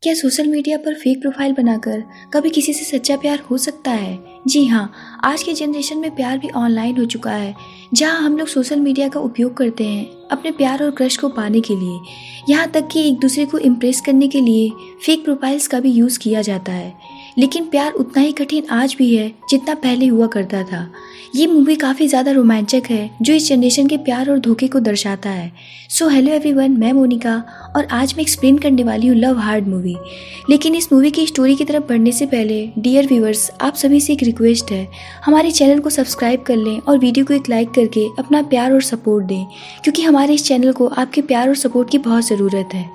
क्या social media पर fake profile बनाकर कभी किसी से सच्चा प्यार हो सकता है? जी हाँ, आज के जनरेशन में प्यार भी ऑनलाइन हो चुका है, जहाँ हम लोग सोशल मीडिया का उपयोग करते हैं अपने प्यार और क्रश को पाने के लिए। यहाँ तक कि एक दूसरे को इम्प्रेस करने के लिए फेक प्रोफाइल्स का भी यूज़ किया जाता है। लेकिन प्यार उतना ही कठिन आज भी है जितना पहले हुआ करता था। ये मूवी काफ़ी ज़्यादा रोमांचक है, जो इस जनरेशन के प्यार और धोखे को दर्शाता है। सो हेलो एवरीवन, मैं मोनिका और आज मैं एक्सप्लेन करने वाली हूँ लव हार्ड मूवी। लेकिन इस मूवी की स्टोरी की तरफ बढ़ने से पहले डियर व्यूअर्स, आप सभी से एक रिक्वेस्ट है, हमारे चैनल को सब्सक्राइब कर लें और वीडियो को एक लाइक करके अपना प्यार और सपोर्ट दें, क्योंकि हमारे इस चैनल को आपके प्यार और सपोर्ट की बहुत ज़रूरत है।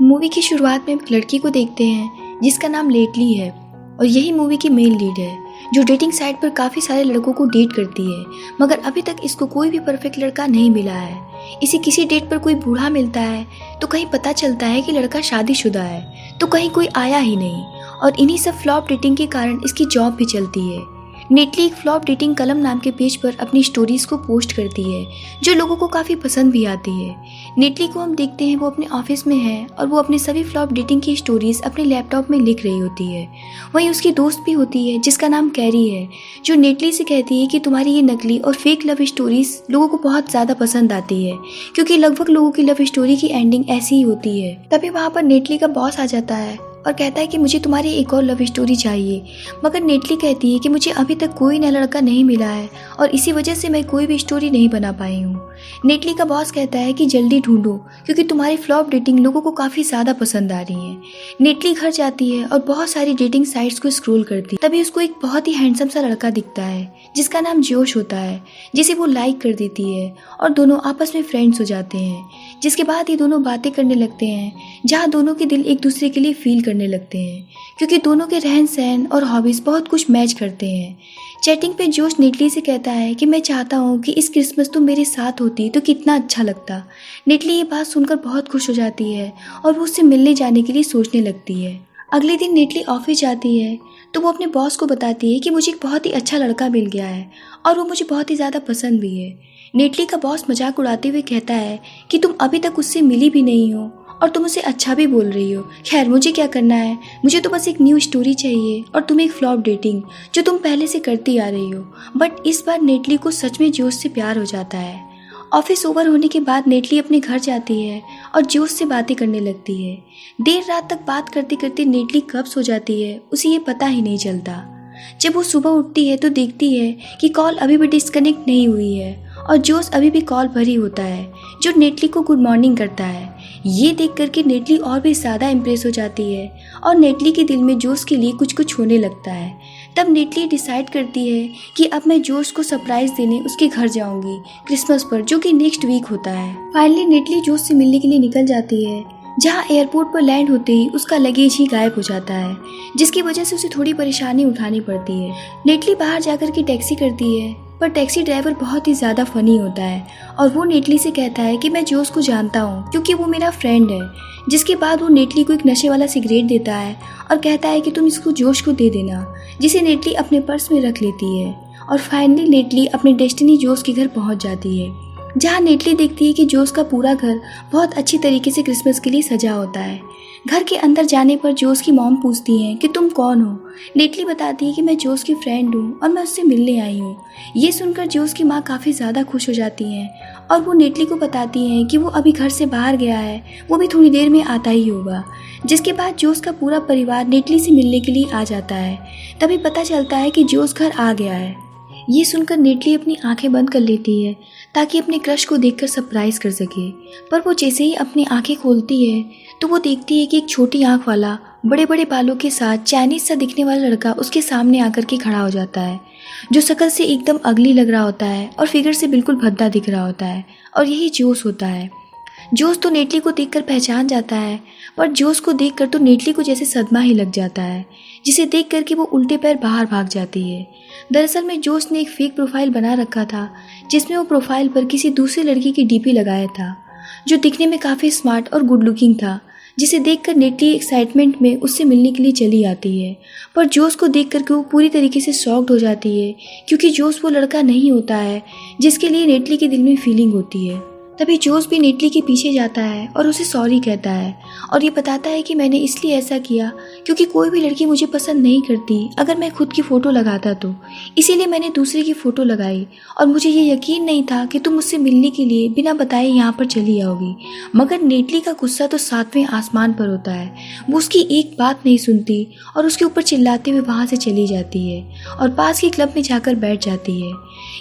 मूवी की शुरुआत में एक लड़की को देखते हैं जिसका नाम लेटली है और यही मूवी की मेन लीड है, जो डेटिंग साइट पर काफ़ी सारे लड़कों को डेट करती है, मगर अभी तक इसको कोई भी परफेक्ट लड़का नहीं मिला है। इसे किसी डेट पर कोई बूढ़ा मिलता है तो कहीं पता चलता है कि लड़का शादीशुदा है, तो कहीं कोई आया ही नहीं, और इन्हीं सब फ्लॉप डेटिंग के कारण इसकी जॉब भी चलती है। नेटली एक फ्लॉप डेटिंग कलम नाम के पेज पर अपनी स्टोरीज को पोस्ट करती है, जो लोगों को काफ़ी पसंद भी आती है। नेटली को हम देखते हैं वो अपने ऑफिस में है और वो अपने सभी फ्लॉप डेटिंग की स्टोरीज अपने लैपटॉप में लिख रही होती है। वहीं उसकी दोस्त भी होती है जिसका नाम कैरी है, जो नेटली से कहती है कि तुम्हारी ये नकली और फेक लव स्टोरीज लोगों को बहुत ज़्यादा पसंद आती है, क्योंकि लगभग लोगों की लव स्टोरी की एंडिंग ऐसी ही होती है। तभी वहाँ पर नेटली का बॉस आ जाता है और कहता है कि मुझे तुम्हारी एक और लव स्टोरी चाहिए, मगर नेटली कहती है कि मुझे अभी तक कोई नया लड़का नहीं मिला है और इसी वजह से मैं कोई भी स्टोरी नहीं बना पाई हूँ। नेटली का बॉस कहता है कि जल्दी ढूंढो, क्योंकि तुम्हारी फ्लॉप डेटिंग लोगों को काफ़ी ज़्यादा पसंद आ रही है। नेटली घर जाती है और बहुत सारी डेटिंग साइट्स को स्क्रॉल करती है। तभी उसको एक बहुत ही हैंडसम सा लड़का दिखता है जिसका नाम जोश होता है, जिसे वो लाइक कर देती है और दोनों आपस में फ्रेंड्स हो जाते हैं। जिसके बाद ये दोनों बातें करने लगते हैं, जहाँ दोनों के दिल एक दूसरे के लिए फील करने लगते हैं, क्योंकि दोनों के रहन सहन और हॉबीज बहुत कुछ मैच करते हैं। चैटिंग पे जोश नेटली से कहता है कि मैं चाहता हूँ कि इस क्रिसमस तुम मेरे साथ होती तो कितना अच्छा लगता। नेटली ये बात सुनकर बहुत खुश हो जाती है और वो उससे मिलने जाने के लिए सोचने लगती है। अगले दिन नेटली ऑफिस जाती है तो वो अपने बॉस को बताती है कि मुझे एक बहुत ही अच्छा लड़का मिल गया है और वो मुझे बहुत ही ज़्यादा पसंद भी है। नेटली का बॉस मजाक उड़ाते हुए कहता है कि तुम अभी तक उससे मिली भी नहीं हो और तुम उसे अच्छा भी बोल रही हो। खैर, मुझे क्या करना है, मुझे तो बस एक न्यू स्टोरी चाहिए और तुम एक फ्लॉप डेटिंग जो तुम पहले से करती आ रही हो। बट इस बार नेटली को सच में जोश से प्यार हो जाता है। ऑफिस ओवर होने के बाद नेटली अपने घर जाती है और जोश से बातें करने लगती है। देर रात तक बात करते करते नेटली कब सो जाती है उसे ये पता ही नहीं चलता। जब वो सुबह उठती है तो देखती है कि कॉल अभी भी डिस्कनेक्ट नहीं हुई है और जोश अभी भी कॉल पर ही होता है, जो नेटली को गुड मॉर्निंग करता है। ये देख करके नेटली और भी ज़्यादा इम्प्रेस हो जाती है और नेटली के दिल में जोश के लिए कुछ कुछ होने लगता है। तब नेटली डिसाइड करती है कि अब मैं जोश को सरप्राइज देने उसके घर जाऊंगी क्रिसमस पर, जो कि नेक्स्ट वीक होता है। फाइनली नेटली जोश से मिलने के लिए निकल जाती है, जहाँ एयरपोर्ट पर लैंड होते ही उसका लगेज ही गायब हो जाता है, जिसकी वजह से उसे थोड़ी परेशानी उठानी पड़ती है। नेटली बाहर जाकर के टैक्सी करती है, पर टैक्सी ड्राइवर बहुत ही ज़्यादा फनी होता है और वो नेटली से कहता है कि मैं जोश को जानता हूँ क्योंकि वो मेरा फ्रेंड है। जिसके बाद वो नेटली को एक नशे वाला सिगरेट देता है और कहता है कि तुम इसको जोश को दे देना, जिसे नेटली अपने पर्स में रख लेती है। और फाइनली नेटली अपने डेस्टिनी जोश के घर पहुँच जाती है, जहाँ नेटली देखती है कि जोश का पूरा घर बहुत अच्छी तरीके से क्रिसमस के लिए सजा होता है। घर के अंदर जाने पर जोश की मॉम पूछती हैं कि तुम कौन हो। नेटली बताती है कि मैं जोश की फ्रेंड हूँ और मैं उससे मिलने आई हूँ। ये सुनकर जोश की माँ काफ़ी ज़्यादा खुश हो जाती हैं और वो नेटली को बताती हैं कि वो अभी घर से बाहर गया है, वो भी थोड़ी देर में आता ही होगा। जिसके बाद जोश का पूरा परिवार नेटली से मिलने के लिए आ जाता है। तभी पता चलता है कि जोश घर आ गया है। ये सुनकर नेटली अपनी आंखें बंद कर लेती है ताकि अपने क्रश को देखकर सरप्राइज कर सके, पर वो जैसे ही अपनी आंखें खोलती है तो वो देखती है कि एक छोटी आंख वाला बड़े बड़े बालों के साथ चाइनीज सा दिखने वाला लड़का उसके सामने आकर के खड़ा हो जाता है, जो शक्ल से एकदम अगली लग रहा होता है और फिगर से बिल्कुल भद्दा दिख रहा होता है, और यही जोश होता है। जोश तो नेटली को देखकर पहचान जाता है, पर जोश को देखकर तो नेटली को जैसे सदमा ही लग जाता है, जिसे देख करके वो उल्टे पैर बाहर भाग जाती है। दरअसल में जोश ने एक फेक प्रोफाइल बना रखा था, जिसमें वो प्रोफाइल पर किसी दूसरी लड़की की डीपी लगाया था, जो दिखने में काफ़ी स्मार्ट और गुड लुकिंग था, जिसे देखकर नेटली एक्साइटमेंट में उससे मिलने के लिए चली आती है। पर जोश को देख करके वो पूरी तरीके से शॉक्ड हो जाती है, क्योंकि जोश वो लड़का नहीं होता है जिसके लिए नेटली के दिल में फीलिंग होती है। तभी जोस भी नेटली के पीछे जाता है और उसे सॉरी कहता है और ये बताता है कि मैंने इसलिए ऐसा किया क्योंकि कोई भी लड़की मुझे पसंद नहीं करती अगर मैं खुद की फ़ोटो लगाता तो, इसीलिए मैंने दूसरे की फ़ोटो लगाई और मुझे ये यकीन नहीं था कि तुम मुझसे मिलने के लिए बिना बताए यहाँ पर चली आओगी। मगर नेटली का गुस्सा तो 7वें आसमान पर होता है। वो उसकी एक बात नहीं सुनती और उसके ऊपर चिल्लाते हुए वहाँ से चली जाती है और पास के क्लब में जाकर बैठ जाती है।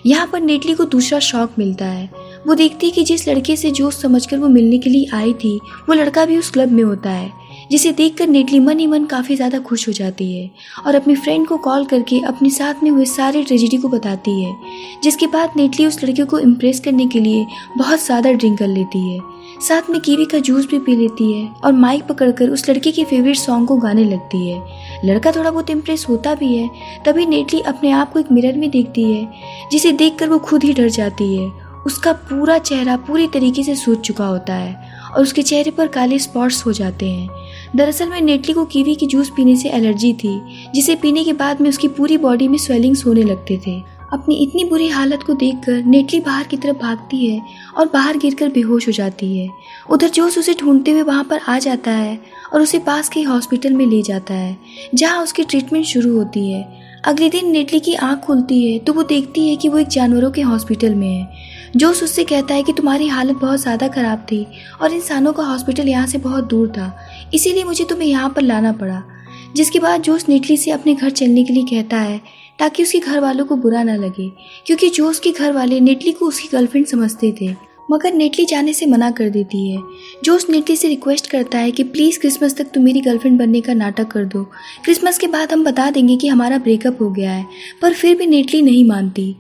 यहाँ पर नेटली को दूसरा शौक मिलता है। वो देखती है कि जिस लड़के से जोश समझकर वो मिलने के लिए आई थी वो लड़का भी उस क्लब में होता है, जिसे देखकर नेटली मन ही मन काफ़ी ज़्यादा खुश हो जाती है और अपनी फ्रेंड को कॉल करके अपने साथ में हुए सारे ट्रेजेडी को बताती है। जिसके बाद नेटली उस लड़के को इम्प्रेस करने के लिए बहुत ज़्यादा ड्रिंक कर लेती है, साथ में कीवी का जूस भी पी लेती है और माइक पकड़कर उस लड़के के फेवरेट सॉन्ग को गाने लगती है। लड़का थोड़ा बहुत इम्प्रेस होता भी है। तभी नेटली अपने आप को एक मिरर में देखती है, जिसे देखकर वो खुद ही डर जाती है। उसका पूरा चेहरा पूरी तरीके से सूज चुका होता है और उसके चेहरे पर काले स्पॉट्स हो जाते हैं। दरअसल में नेटली को कीवी की जूस पीने से एलर्जी थी, जिसे पीने के बाद में उसकी पूरी बॉडी में स्वेलिंग्स होने लगते थे। अपनी इतनी बुरी हालत को देखकर नेटली बाहर की तरफ भागती है और बाहर गिरकर बेहोश हो जाती है। उधर जोश उसे ढूंढते हुए वहां पर आ जाता है और उसे पास के हॉस्पिटल में ले जाता है, जहां उसकी ट्रीटमेंट शुरू होती है। अगले दिन नेटली की आंख खुलती है तो वो देखती है कि वो एक जानवरों के हॉस्पिटल में है। जोश उससे कहता है कि तुम्हारी हालत बहुत ज़्यादा ख़राब थी और इंसानों का हॉस्पिटल यहाँ से बहुत दूर था, इसीलिए मुझे तुम्हें यहाँ पर लाना पड़ा। जिसके बाद जोश नेटली से अपने घर चलने के लिए कहता है ताकि उसके घर वालों को बुरा ना लगे, क्योंकि जोश के घर वाले नेटली को उसकी गर्लफ्रेंड समझते थे। मगर नेटली जाने से मना कर देती है। जोश नेटली से रिक्वेस्ट करता है कि प्लीज़ क्रिसमस तक तुम मेरी गर्लफ्रेंड बनने का नाटक कर दो, क्रिसमस के बाद हम बता देंगे कि हमारा ब्रेकअप हो गया है। पर फिर भी नेटली नहीं मानती।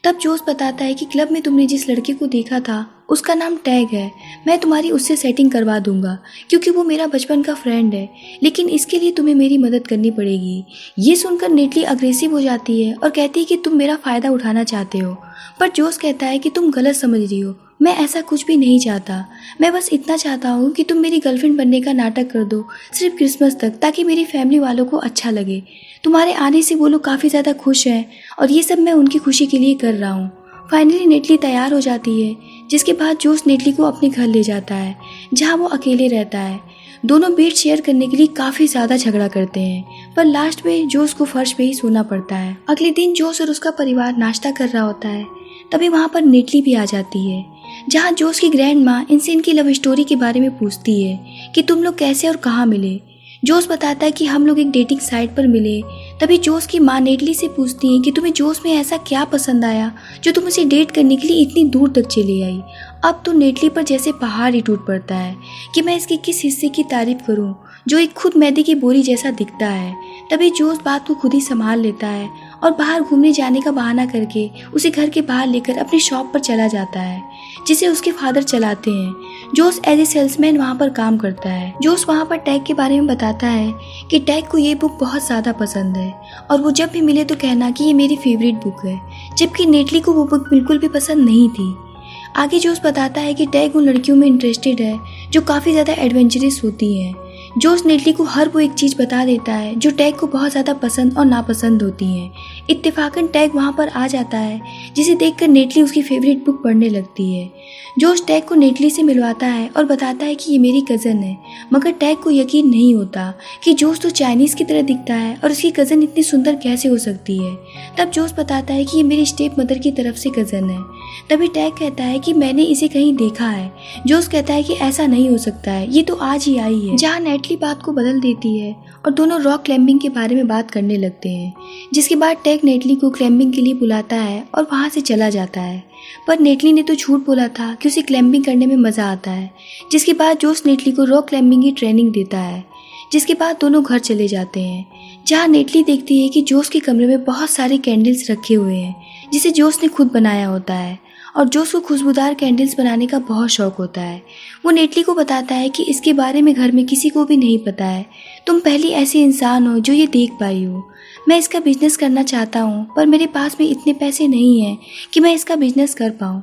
तब जोश बताता है कि क्लब में तुमने जिस लड़के को देखा था उसका नाम टैग है, मैं तुम्हारी उससे सेटिंग करवा दूंगा क्योंकि वो मेरा बचपन का फ्रेंड है, लेकिन इसके लिए तुम्हें मेरी मदद करनी पड़ेगी। ये सुनकर नेटली अग्रेसिव हो जाती है और कहती है कि तुम मेरा फ़ायदा उठाना चाहते हो। पर जोश कहता है कि तुम गलत समझ रही हो, मैं ऐसा कुछ भी नहीं चाहता। मैं बस इतना चाहता हूँ कि तुम मेरी गर्लफ्रेंड बनने का नाटक कर दो सिर्फ क्रिसमस तक, ताकि मेरी फैमिली वालों को अच्छा लगे। तुम्हारे आने से वो लोग काफ़ी ज़्यादा खुश हैं और ये सब मैं उनकी खुशी के लिए कर रहा हूँ। फाइनली नेटली तैयार हो जाती है, जिसके बाद जोश नेटली को अपने घर ले जाता है, जहाँ वो अकेले रहता है। दोनों बेड शेयर करने के लिए काफ़ी ज़्यादा झगड़ा करते हैं, पर लास्ट में जोश को फर्श पे ही सोना पड़ता है। अगले दिन जोश और उसका परिवार नाश्ता कर रहा होता है, तभी वहाँ पर नेटली भी आ जाती है, जहाँ जोश की ग्रैंड माँ इनसे इनकी लव स्टोरी के बारे में पूछती है कि तुम लोग कैसे और कहाँ मिले। जोश बताता है कि हम लोग एक डेटिंग साइट पर मिले। तभी जोश की माँ नेटली से पूछती है कि तुम्हें जोश में ऐसा क्या पसंद आया जो तुम उसे डेट करने के लिए इतनी दूर तक चली आई। अब तो नेटली पर जैसे पहाड़ ही टूट पड़ता है कि मैं इसके किस हिस्से की तारीफ करूं जो एक खुद मैदे की बोरी जैसा दिखता है। तभी जोश बात को खुद ही संभाल लेता है और बाहर घूमने जाने का बहाना करके उसे घर के बाहर लेकर अपनी शॉप पर चला जाता है, जिसे उसके फादर चलाते हैं। जोश एज ए सेल्समैन वहाँ पर काम करता है। जोश वहाँ पर टैग के बारे में बताता है कि टैग को ये बुक बहुत ज़्यादा पसंद है और वो जब भी मिले तो कहना कि ये मेरी फेवरेट बुक है, जबकि नेटली को वो बुक बिल्कुल भी पसंद नहीं थी। आगे जोश बताता है कि टैग उन लड़कियों में इंटरेस्टेड है जो काफ़ी ज़्यादा एडवेंचरस होती हैं। जोश नेटली को हर वो एक चीज़ बता देता है जो टैग को बहुत ज़्यादा पसंद और नापसंद होती हैं। इत्तेफाकन टैग वहाँ पर आ जाता है, जिसे देखकर नेटली उसकी फेवरेट बुक पढ़ने लगती है। जोश टैग को नेटली से मिलवाता है और बताता है कि ये मेरी कज़न है, मगर टैग को यकीन नहीं होता कि जोश तो चाइनीज़ की तरह दिखता है और उसकी कज़न इतनी सुंदर कैसे हो सकती है। तब जोश बताता है कि ये मेरी स्टेप मदर की तरफ से कज़न है। तभी टैग कहता है कि मैंने इसे कहीं देखा है। जोश कहता है कि ऐसा नहीं हो सकता है, ये तो आज ही आई है। जहाँ नेटली बात को बदल देती है और दोनों रॉक क्लाइंबिंग के बारे में बात करने लगते हैं, जिसके बाद टैग नेटली को क्लाइंबिंग के लिए बुलाता है और वहाँ से चला जाता है। पर नेटली ने तो झूठ बोला था कि उसे क्लाइंबिंग करने में मज़ा आता है। जिसके बाद जोश नेटली को रॉक क्लाइंबिंग की ट्रेनिंग देता है। जिसके बाद दोनों घर चले जाते हैं, जहाँ नेटली देखती है कि जोश के कमरे में बहुत सारे कैंडल्स रखे हुए हैं, जिसे जोश ने खुद बनाया होता है और जोश को खुशबूदार कैंडल्स बनाने का बहुत शौक होता है। वो नेटली को बताता है कि इसके बारे में घर में किसी को भी नहीं पता है। तुम पहली ऐसी इंसान हो जो ये देख पाई हो। मैं इसका बिजनेस करना चाहता हूँ, पर मेरे पास में इतने पैसे नहीं हैं कि मैं इसका बिजनेस कर पाऊँ।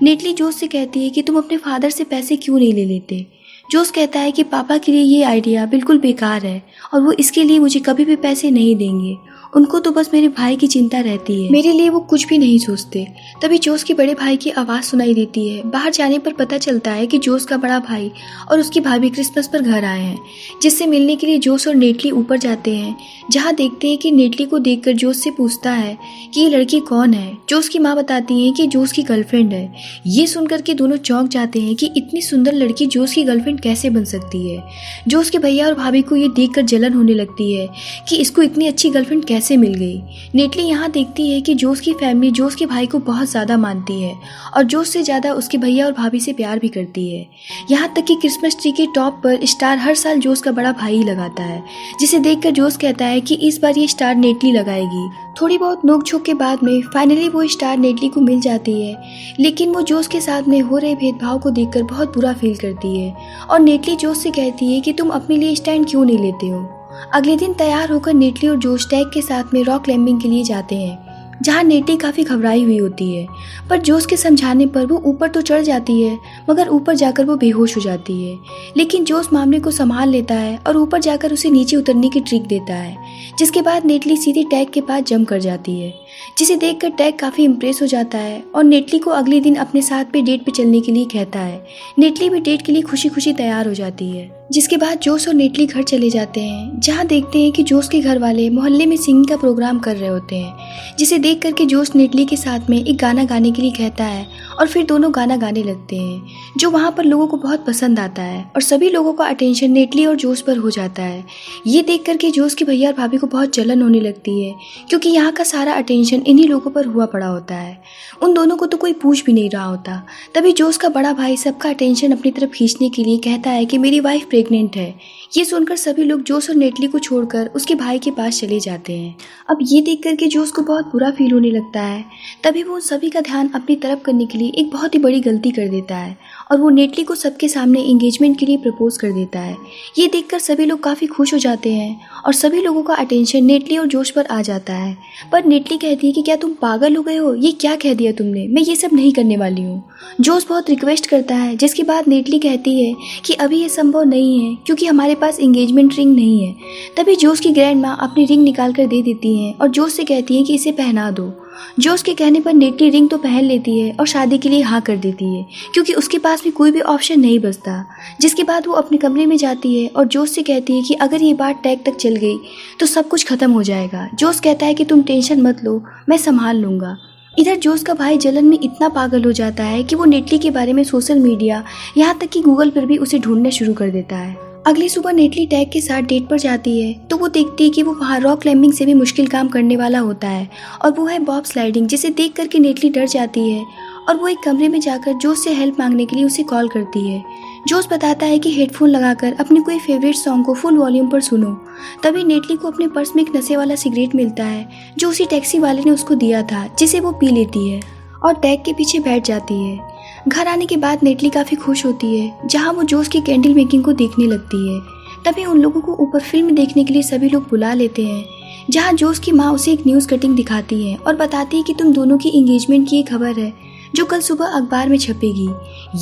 नेटली जोश से कहती है कि तुम अपने फादर से पैसे क्यों नहीं ले लेते। जोश कहता है कि पापा के लिए ये आइडिया बिल्कुल बेकार है और वो इसके लिए मुझे कभी भी पैसे नहीं देंगे। उनको तो बस मेरे भाई की चिंता रहती है, मेरे लिए वो कुछ भी नहीं सोचते। तभी जोश के बड़े भाई की आवाज़ सुनाई देती है। बाहर जाने पर पता चलता है कि जोश का बड़ा भाई और उसकी भाभी क्रिसमस पर घर आए हैं, जिससे मिलने के लिए जोश और नेटली ऊपर जाते हैं। जहाँ देखते हैं कि नेटली को देखकर जोश से पूछता है कि ये लड़की कौन है। जोश की माँ बताती है कि जोश की गर्लफ्रेंड है। ये सुनकर के दोनों चौंक जाते हैं कि इतनी सुंदर लड़की जोश की गर्लफ्रेंड कैसे बन सकती है। जोश के भैया और भाभी को ये देखकर जलन होने लगती है कि इसको इतनी अच्छी गर्लफ्रेंड कैसे मिल गई। नेटली यहाँ देखती है कि जोश की फैमिली जोश के भाई को बहुत ज़्यादा मानती है और जोश से ज़्यादा उसके भैया और भाभी से प्यार भी करती है। यहाँ तक कि क्रिसमस ट्री के टॉप पर स्टार हर साल जोश का बड़ा भाई ही लगाता है, जिसे देखकर जोश कहता है कि इस बार ये स्टार नेटली लगाएगी। थोड़ी बहुत नोक-झोंक के बाद में फाइनली वो स्टार नेटली को मिल जाती है, लेकिन वो जोश के साथ में हो रहे भेदभाव को देखकर बहुत बुरा फील करती है और नेटली जोश से कहती है कि तुम अपने लिए स्टैंड क्यों नहीं लेते हो। अगले दिन तैयार होकर नेटली और जोश टैग के साथ में रॉक क्लाइंबिंग के लिए जाते हैं, जहाँ नेटली काफ़ी घबराई हुई होती है, पर जोश के समझाने पर वो ऊपर तो चढ़ जाती है, मगर ऊपर जाकर वो बेहोश हो जाती है। लेकिन जोश मामले को संभाल लेता है और ऊपर जाकर उसे नीचे उतरने की ट्रिक देता है, जिसके बाद नेटली सीधे टैग के पास जंप कर जाती है, जिसे देखकर टैग काफ़ी इम्प्रेस हो जाता है और नेटली को अगले दिन अपने साथ पे डेट पे चलने के लिए कहता है। नेटली भी डेट के लिए खुशी खुशी तैयार हो जाती है, जिसके बाद जोश और नेटली घर चले जाते हैं, जहाँ देखते हैं कि जोश के घर वाले मोहल्ले में सिंगिंग का प्रोग्राम कर रहे होते हैं, जिसे देख करके जोश नेटली के साथ में एक गाना गाने के लिए कहता है और फिर दोनों गाना गाने लगते हैं, जो वहाँ पर लोगों को बहुत पसंद आता है और सभी लोगों का अटेंशन नेटली और जोश पर हो जाता है। ये देख करके जोश के भैया और भाभी को बहुत जलन होने लगती है, क्योंकि यहाँ का सारा अटेंशन इन्हीं लोगों पर हुआ पड़ा होता है। उन दोनों को तो कोई पूछ भी नहीं रहा होता। तभी जोश का बड़ा भाई सबका अटेंशन अपनी तरफ खींचने के लिए कहता है कि मेरी वाइफ प्रेग्नेंट है। ये सुनकर सभी लोग जोश और नेटली को छोड़कर उसके भाई के पास चले जाते हैं। अब ये देख करके जोश को बहुत बुरा फील होने लगता है। तभी वो उन सभी का ध्यान अपनी तरफ करने के लिए एक बहुत ही बड़ी गलती कर देता है और वो नेटली को सबके सामने एंगेजमेंट के लिए प्रपोज कर देता है। ये देखकर सभी लोग काफ़ी खुश हो जाते हैं और सभी लोगों का अटेंशन नेटली और जोश पर आ जाता है। पर नेटली कहती है कि क्या तुम पागल हो गए हो, ये क्या कह दिया तुमने, मैं ये सब नहीं करने वाली हूँ। जोश बहुत रिक्वेस्ट करता है, जिसके बाद नेटली कहती है कि अभी ये संभव नहीं है क्योंकि हमारे पास एंगेजमेंट रिंग नहीं है। तभी जोश की ग्रैंड माँ अपनी रिंग निकाल कर दे देती हैं और जोश से कहती हैं कि इसे पहना दो। जोश के कहने पर नेटली रिंग तो पहन लेती है और शादी के लिए हाँ कर देती है, क्योंकि उसके पास भी कोई भी ऑप्शन नहीं बचता। जिसके बाद वो अपने कमरे में जाती है और जोश से कहती है कि अगर ये बात टैग तक चल गई तो सब कुछ खत्म हो जाएगा। जोश कहता है कि तुम टेंशन मत लो, मैं संभाल लूँगा। इधर जोश का भाई जलन में इतना पागल हो जाता है कि वो नेटली के बारे में सोशल मीडिया, यहाँ तक कि गूगल पर भी उसे ढूंढना शुरू कर देता है। अगली सुबह नेटली टैग के साथ डेट पर जाती है तो वो देखती है कि वो वहाँ रॉक क्लाइंबिंग से भी मुश्किल काम करने वाला होता है और वो है बॉब स्लाइडिंग, जिसे देख करके नेटली डर जाती है और वो एक कमरे में जाकर जोश से हेल्प मांगने के लिए उसे कॉल करती है। जोश बताता है कि हेडफोन लगाकर अपने कोई फेवरेट सॉन्ग को फुल वॉल्यूम पर सुनो। तभी नेटली को अपने पर्स में एक नशे वाला सिगरेट मिलता है, जो उसी टैक्सी वाले ने उसको दिया था, जिसे वो पी लेती है और टैग के पीछे बैठ जाती है। घर आने के बाद नेटली काफ़ी खुश होती है, जहाँ वो जोश की कैंडल मेकिंग को देखने लगती है। तभी उन लोगों को ऊपर फिल्म देखने के लिए सभी लोग बुला लेते हैं, जहाँ जोश की माँ उसे एक न्यूज़ कटिंग दिखाती है और बताती है कि तुम दोनों की एंगेजमेंट की एक खबर है जो कल सुबह अखबार में छपेगी।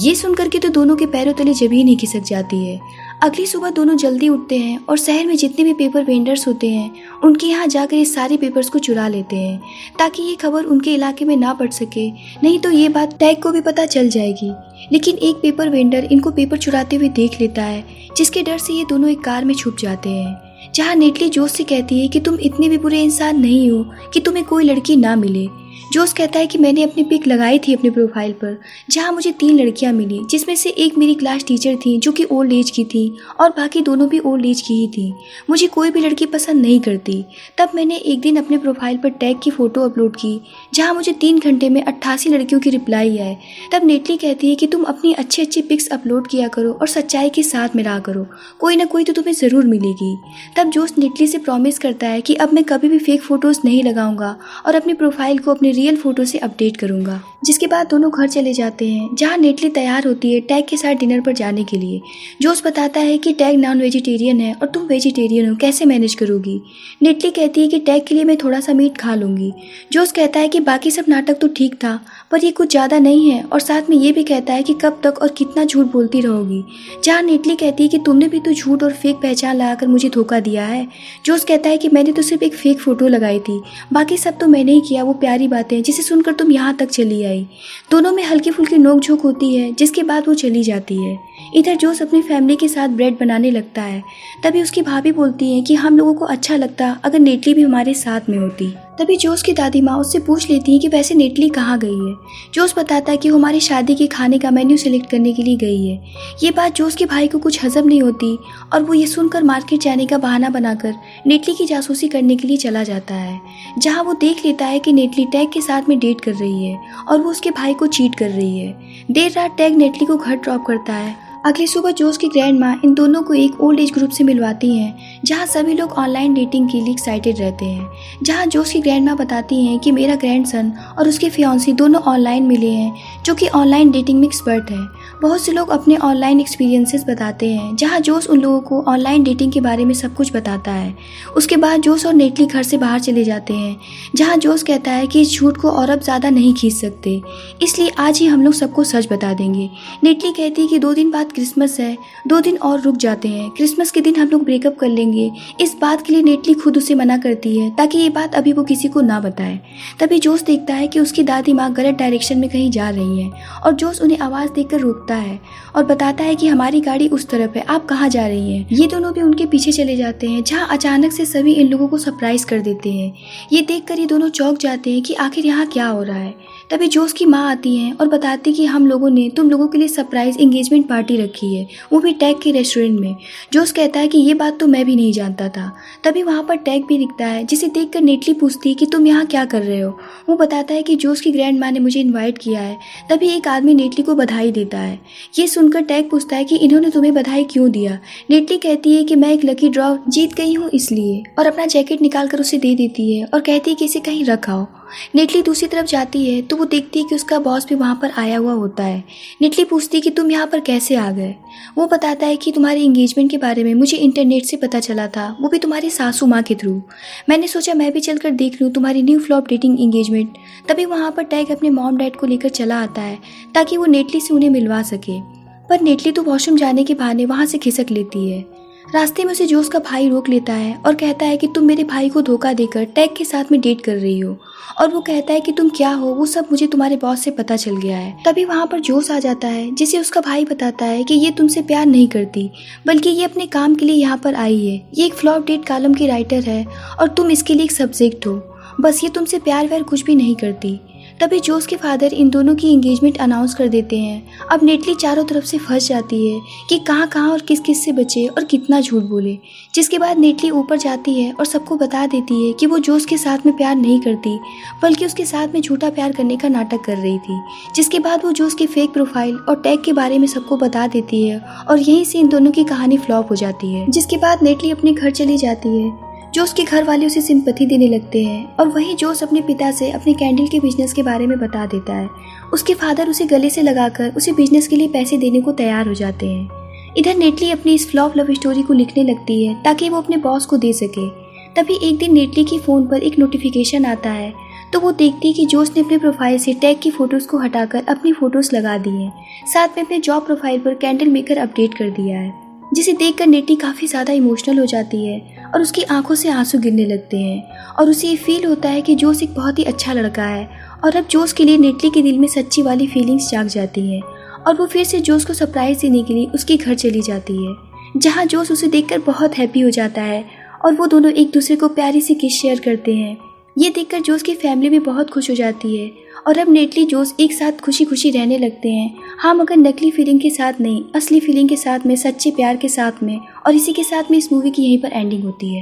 ये सुनकर के तो दोनों के पैरों तले जमीन ही खिसक जाती है। अगली सुबह दोनों जल्दी उठते हैं और शहर में जितने भी पेपर वेंडर्स होते हैं उनके यहाँ जाकर ये सारे पेपर्स को चुरा लेते हैं, ताकि ये खबर उनके इलाके में ना पड़ सके, नहीं तो ये बात टैग को भी पता चल जाएगी। लेकिन एक पेपर वेंडर इनको पेपर चुराते हुए देख लेता है, जिसके डर से ये दोनों एक कार में छुप जाते हैं, जहाँ नेटली जोश से कहती है कि तुम इतने भी बुरे इंसान नहीं हो कि तुम्हें कोई लड़की ना मिले। जोश कहता है कि मैंने अपनी पिक लगाई थी अपने प्रोफाइल पर, जहां मुझे 3 लड़कियां मिली, जिसमें से एक मेरी क्लास टीचर थी जो कि ओल्ड एज की थी और बाकी दोनों भी ओल्ड एज की ही थी। मुझे कोई भी लड़की पसंद नहीं करती। तब मैंने एक दिन अपने प्रोफाइल पर टैग की फ़ोटो अपलोड की, जहां मुझे 3 घंटे में 88 लड़कियों की रिप्लाई आए। तब नेटली कहती है कि तुम अपनी अच्छी अच्छी पिक्स अपलोड किया करो और सच्चाई के साथ में रहा करो, कोई ना कोई तो तुम्हें ज़रूर मिलेगी। तब जोश नेटली से प्रॉमिस करता है कि अब मैं कभी भी फेक फ़ोटोज़ नहीं लगाऊंगा और अपनी प्रोफाइल को अपने रियल फोटो से अपडेट करूंगा। जिसके बाद दोनों घर चले जाते हैं, जहाँ नेटली तैयार होती है टैग के साथ डिनर पर जाने के लिए। जोस बताता है कि टैग नॉन वेजिटेरियन है और तुम वेजिटेरियन हो, कैसे मैनेज करोगी। नेटली कहती है कि टैग के लिए मैं थोड़ा सा मीट खा लूंगी। जोस कहता है कि बाकी सब नाटक तो ठीक था, पर ये कुछ ज़्यादा नहीं है, और साथ में ये भी कहता है कि कब तक और कितना झूठ बोलती रहोगी। जहाँ नेटली कहती है कि तुमने भी तो झूठ और फेक पहचान लगाकर मुझे धोखा दिया है। जोस कहता है कि मैंने तो सिर्फ एक फेक फोटो लगाई थी, बाकी सब तो मैंने ही किया, वो प्यारी बातें जिसे सुनकर तुम यहाँ तक चली आई। दोनों में हल्की फुल्की नोकझोंक होती है, जिसके बाद वो चली जाती है। इधर जोस अपनी फैमिली के साथ ब्रेड बनाने लगता है। तभी उसकी भाभी बोलती है कि हम लोगों को अच्छा लगता अगर नेटली भी हमारे साथ में होती। तभी जोस की दादी माँ उससे पूछ लेती है कि वैसे नेटली कहाँ गई है। जोस बताता है कि वो हमारी शादी के खाने का मेन्यू सेलेक्ट करने के लिए गई है। ये बात जोस के भाई को कुछ हजम नहीं होती और वो ये सुनकर मार्केट जाने का बहाना बनाकर नेटली की जासूसी करने के लिए चला जाता है, जहाँ वो देख लेता है कि नेटली टैग के साथ में डेट कर रही है और वो उसके भाई को चीट कर रही है। देर रात टैग नेटली को घर ड्रॉप करता है। अगली सुबह जोस की ग्रैंड माँ इन दोनों को एक ओल्ड एज ग्रुप से मिलवाती हैं, जहाँ सभी लोग ऑनलाइन डेटिंग के लिए एक्साइटेड रहते हैं। जहाँ जोस की ग्रैंड माँ बताती हैं कि मेरा ग्रैंडसन और उसके फियांसी दोनों ऑनलाइन मिले हैं, जो कि ऑनलाइन डेटिंग में एक्सपर्ट हैं। बहुत से लोग अपने ऑनलाइन एक्सपीरियंसेस बताते हैं, जहाँ जोस उन लोगों को ऑनलाइन डेटिंग के बारे में सब कुछ बताता है। उसके बाद जोस और नेटली घर से बाहर चले जाते हैं, जहाँ जोस कहता है कि इस झूठ को और अब ज़्यादा नहीं खींच सकते, इसलिए आज ही हम लोग सबको सच बता देंगे। नेटली कहती है कि 2 दिन बाद क्रिसमस है, 2 दिन और रुक जाते हैं, क्रिसमस के दिन हम लोग ब्रेकअप कर लेंगे। इस बात के लिए नेटली खुद उसे मना करती है ताकि ये बात अभी वो किसी को ना बताए। तभी जोस देखता है कि उसकी दादी माँ गलत डायरेक्शन में कहीं जा रही है और जोस उन्हें आवाज़ देकर रोकता है और बताता है कि हमारी गाड़ी उस तरफ है, आप कहाँ जा रही हैं। ये दोनों भी उनके पीछे चले जाते हैं, जहाँ अचानक से सभी इन लोगों को सरप्राइज कर देते हैं। ये देखकर ये दोनों चौंक जाते हैं कि आखिर यहाँ क्या हो रहा है। तभी जोस की माँ आती हैं और बताती कि हम लोगों ने तुम लोगों के लिए सरप्राइज एंगेजमेंट पार्टी रखी है, वो भी टैग के रेस्टोरेंट में। जोस कहता है कि ये बात तो मैं भी नहीं जानता था। तभी वहाँ पर टैग भी दिखता है, जिसे देखकर नेटली पूछती है कि तुम यहाँ क्या कर रहे हो। वो बताता है कि जोस की ग्रैंड माँ ने मुझे इन्वाइट किया है। तभी एक आदमी नेटली को बधाई देता है। ये सुनकर टैग पूछता है कि इन्होंने तुम्हें बधाई क्यों दिया। नेटली कहती है कि मैं एक लकी ड्रॉ जीत गई हूँ इसलिए, और अपना जैकेट निकाल कर उसे दे देती है और कहती है कि इसे कहीं रखाओ। नेटली दूसरी तरफ जाती है तो वो देखती है कि उसका बॉस भी वहाँ पर आया हुआ होता है। नेटली पूछती है कि तुम यहाँ पर कैसे आ गए। वो बताता है कि तुम्हारे एंगेजमेंट के बारे में मुझे इंटरनेट से पता चला था, वो भी तुम्हारी सासू माँ के थ्रू। मैंने सोचा मैं भी चलकर देख लूँ तुम्हारी न्यू फ्लॉप डेटिंग एंगेजमेंट। तभी वहाँ पर टैग अपने मॉम डैड को लेकर चला आता है ताकि वो नेटली से उन्हें मिलवा सके, पर नेटली तो वॉशरूम जाने के बहाने वहाँ से खिसक लेती है। रास्ते में उसे जोस का भाई रोक लेता है और कहता है कि तुम मेरे भाई को धोखा देकर टैग के साथ में डेट कर रही हो, और वो कहता है कि तुम क्या हो, वो सब मुझे तुम्हारे बॉस से पता चल गया है। तभी वहाँ पर जोस आ जाता है, जिसे उसका भाई बताता है कि ये तुमसे प्यार नहीं करती, बल्कि ये अपने काम के लिए यहाँ पर आई है। ये एक फ्लॉप डेट कॉलम की राइटर है और तुम इसके लिए एक सब्जेक्ट हो, बस ये तुमसे प्यार व्यार कुछ भी नहीं करती। तभी जोस के फादर इन दोनों की एंगेजमेंट अनाउंस कर देते हैं। अब नेटली चारों तरफ से फंस जाती है कि कहाँ और किस किस से बचे और कितना झूठ बोले। जिसके बाद नेटली ऊपर जाती है और सबको बता देती है कि वो जोस के साथ में प्यार नहीं करती, बल्कि उसके साथ में झूठा प्यार करने का नाटक कर रही थी। जिसके बाद वो जोस की फेक प्रोफाइल और टैग के बारे में सबको बता देती है और यहीं से इन दोनों की कहानी फ्लॉप हो जाती है। जिसके बाद नेटली अपने घर चली जाती है। जोस के घर वाले उसे सिंपैथी देने लगते हैं और वहीं जोस अपने पिता से अपने कैंडल के बिजनेस के बारे में बता देता है। उसके फादर उसे गले से लगाकर उसे बिजनेस के लिए पैसे देने को तैयार हो जाते हैं। इधर नेटली अपनी इस फ्लॉप लव स्टोरी को लिखने लगती है ताकि वो अपने बॉस को दे सके। तभी एक दिन नेटली की फ़ोन पर एक नोटिफिकेशन आता है तो वो देखती है कि जोस ने अपने प्रोफाइल से टैग की फ़ोटोज़ को हटाकर अपनी फ़ोटोज़ लगा दी हैं। साथ में अपने जॉब प्रोफाइल पर कैंडल मेकर अपडेट कर दिया है, जिसे देखकर नेटली काफ़ी ज़्यादा इमोशनल हो जाती है और उसकी आंखों से आंसू गिरने लगते हैं और उसे ये फील होता है कि जोस एक बहुत ही अच्छा लड़का है और अब जोस के लिए नेटली के दिल में सच्ची वाली फीलिंग्स जाग जाती हैं और वो फिर से जोस को सरप्राइज देने के लिए उसके घर चली जाती है, जहाँ जोस उसे देखकर बहुत हैप्पी हो जाता है और वो दोनों एक दूसरे को प्यारी सी किस शेयर करते हैं। ये देखकर जोस की फैमिली भी बहुत खुश हो जाती है और अब नेटली जोस एक साथ खुशी खुशी रहने लगते हैं। हाँ, मगर नकली फीलिंग के साथ नहीं, असली फीलिंग के साथ में, सच्चे प्यार के साथ में। और इसी के साथ में इस मूवी की यहीं पर एंडिंग होती है।